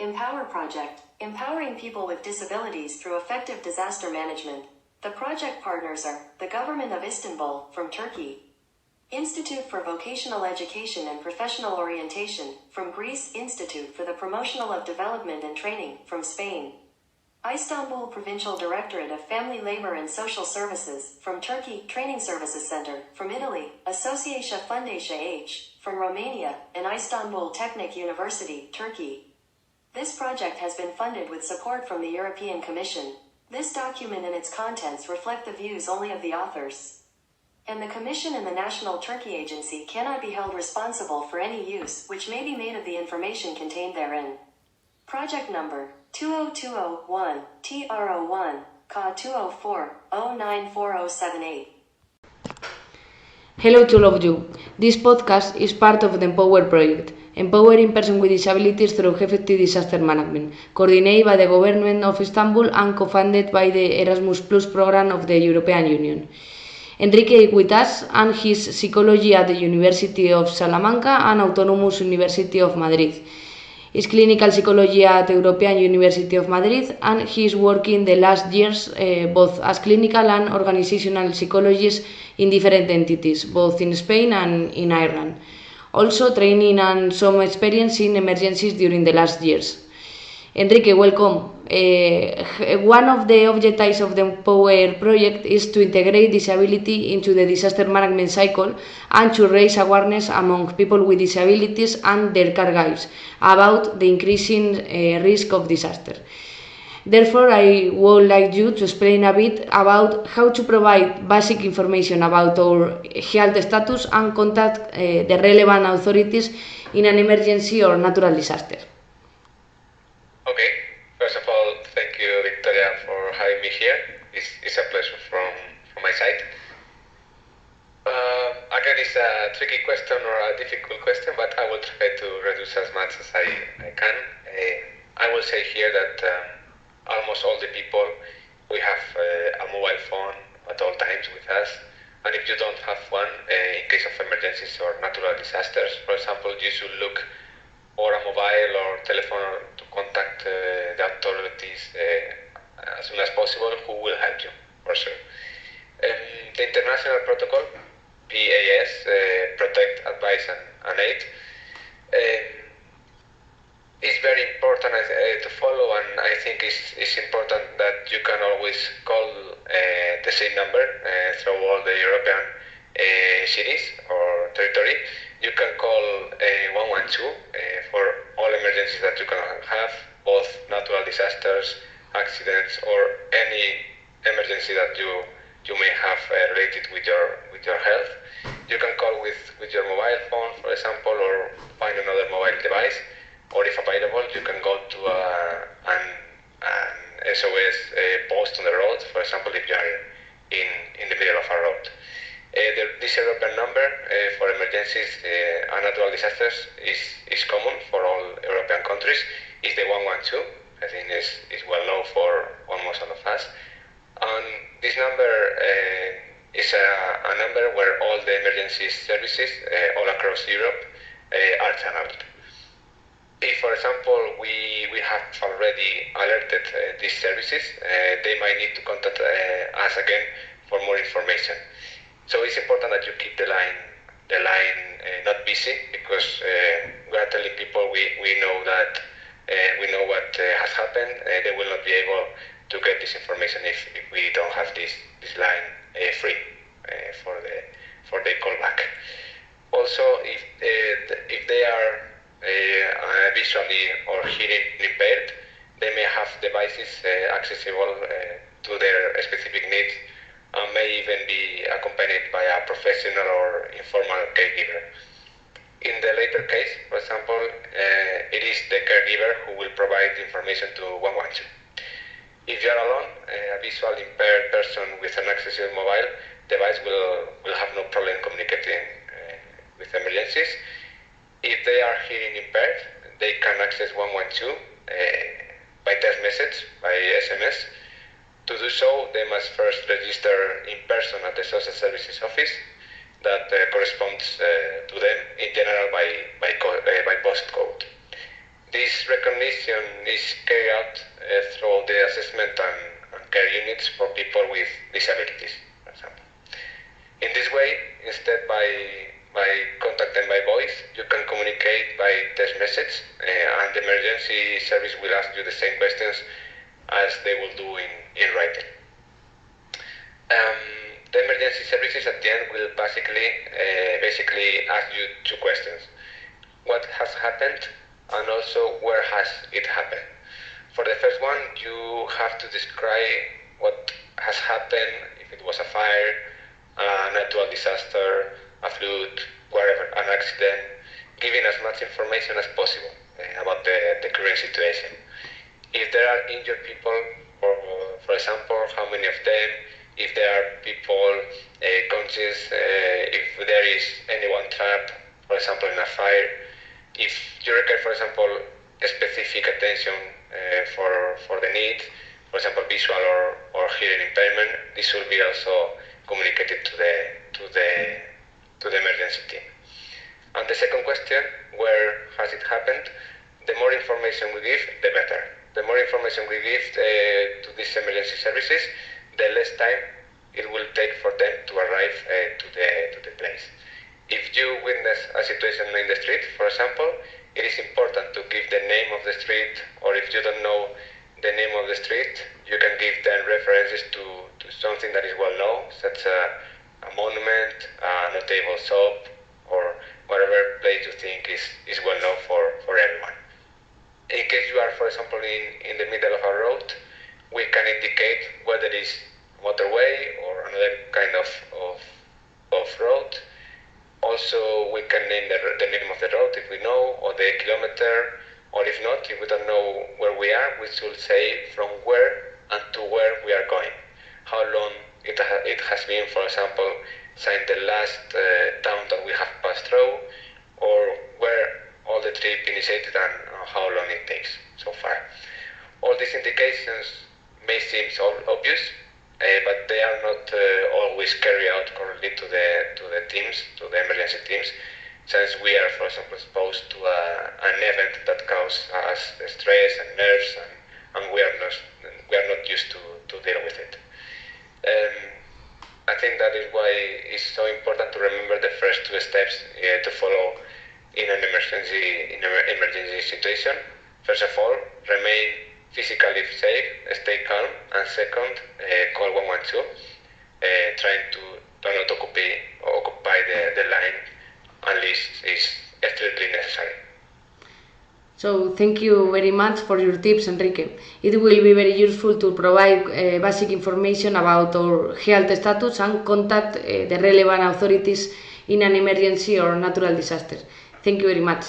Empower Project, empowering people with disabilities through effective disaster management. The project partners are the Government of Istanbul from Turkey, Institute for Vocational Education and Professional Orientation from Greece, Institute for the Promotional of Development and Training from Spain, Istanbul Provincial Directorate of Family Labor and Social Services from Turkey, Training Services Center from Italy, Associația Fundația H from Romania, and Istanbul Technic University, Turkey. This project has been funded with support from the European Commission. This document and its contents reflect the views only of the authors, and the Commission and the National Turkey Agency cannot be held responsible for any use which may be made of the information contained therein. Project number 20201 TRO1 CA 204094078. Hello to all of you. This podcast is part of the Empower project, empowering persons with disabilities through effective disaster management, coordinated by the Government of Istanbul and co-funded by the Erasmus Plus program of the European Union. Enrique is with us, and he's psychology at the University of Salamanca and Autonomous University of Madrid. He's clinical psychology at the European University of Madrid, and he's working the last years both as clinical and organizational psychologist in different entities, both in Spain and in Ireland. Also training and some experience in emergencies during the last years. Enrique, welcome. One of the objectives of the Empower project is to integrate disability into the disaster management cycle and to raise awareness among people with disabilities and their caregivers about the increasing risk of disaster. Therefore, I would like you to explain a bit about how to provide basic information about our health status and contact the relevant authorities in an emergency or natural disaster. Okay, first of all, thank you, Victoria, for having me here. It's a pleasure from my side. Again, it's a tricky question or a difficult question, but I will try to reduce as much as I can. I will say here that almost all the people, we have a mobile phone at all times with us. And if you don't have one, in case of emergencies or natural disasters, for example, you should look for a mobile or telephone to contact the authorities as soon as possible, who will help you, for sure. The international protocol, PAS, Protect, Advise and Aid, is very important to follow, and I think it's important that you can always call the same number through all the European cities or territory. You can call 112 for all emergencies that you can have, both natural disasters, accidents, or any emergency that you may have related with your health. You can call with your mobile phone, for example, or find another mobile device, or if available, you can go to an SOS post on the road, for example, if you are in the middle of a road. This European number for emergencies and natural disasters is common for all European countries. It's the 112. I think is well known for almost all of us. And this number is a number where all the emergency services all across Europe are channeled. If, for example, we have already alerted these services, they might need to contact us again for more information. So it's important that you keep the line not busy, because we are telling people we know that we know what has happened. They will not be able to get this information if we don't have this line free for the callback. Also, if they are visually or hearing impaired, they may have devices accessible to their specific needs, and may even be accompanied by a professional or informal caregiver. In the later case, for example, it is the caregiver who will provide information to 112. If you are alone, a visually impaired person with an accessible mobile device will have no problem communicating with emergencies. If they are hearing impaired, they can access 112 by text message, by SMS. To do so, they must first register in person at the social services office that corresponds to them in general by postcode. This recognition is carried out through the assessment and care units for people with disabilities, for example. In this way, instead by contacting by voice, you can communicate by text message, and the emergency service will ask you the same questions as they will do in writing. The emergency services at the end will basically ask you two questions: what has happened, and also where has it happened. For the first one, you have to describe what has happened, if it was a fire, a natural disaster, a flood, whatever, an accident, giving as much information as possible about the current situation. If there are injured people, or for example, how many of them, if there are people conscious, if there is anyone trapped, for example, in a fire. If you require, for example, a specific attention for the need, for example, visual or hearing impairment, this will be also communicated to the emergency team. And the second question, where has it happened? The more information we give, the better. The more information we give to these emergency services, the less time it will take for them to arrive to the place. If you witness a situation in the street, for example, it is important to give the name of the street, or if you don't know the name of the street, you can give them references to something that is well known, such as a monument, a notable shop, or whatever place you think is well known for everyone. In case you are, for example, in the middle of a road, we can indicate whether it is motorway or another kind of road. Also, we can name the name of the road if we know, or the kilometer, or if not, if we don't know where we are, we should say from where and to where we are going. How long it has been, for example, since the last town that we have passed through, or where all the trip initiated and how long it takes so far. All these indications may seem so obvious, but they are not always carried out correctly to the teams, to the emergency teams, since we are, for example, exposed to an event that causes us stress and nerves, and we are not used to deal with it. I think that is why it's so important to remember the first two steps to follow in an emergency situation. First of all, remain physically safe, stay calm, and second, call 112, trying to not occupy the line unless it's strictly necessary. So thank you very much for your tips, Enrique. It will be very useful to provide basic information about our health status and contact the relevant authorities in an emergency or natural disaster. Thank you very much.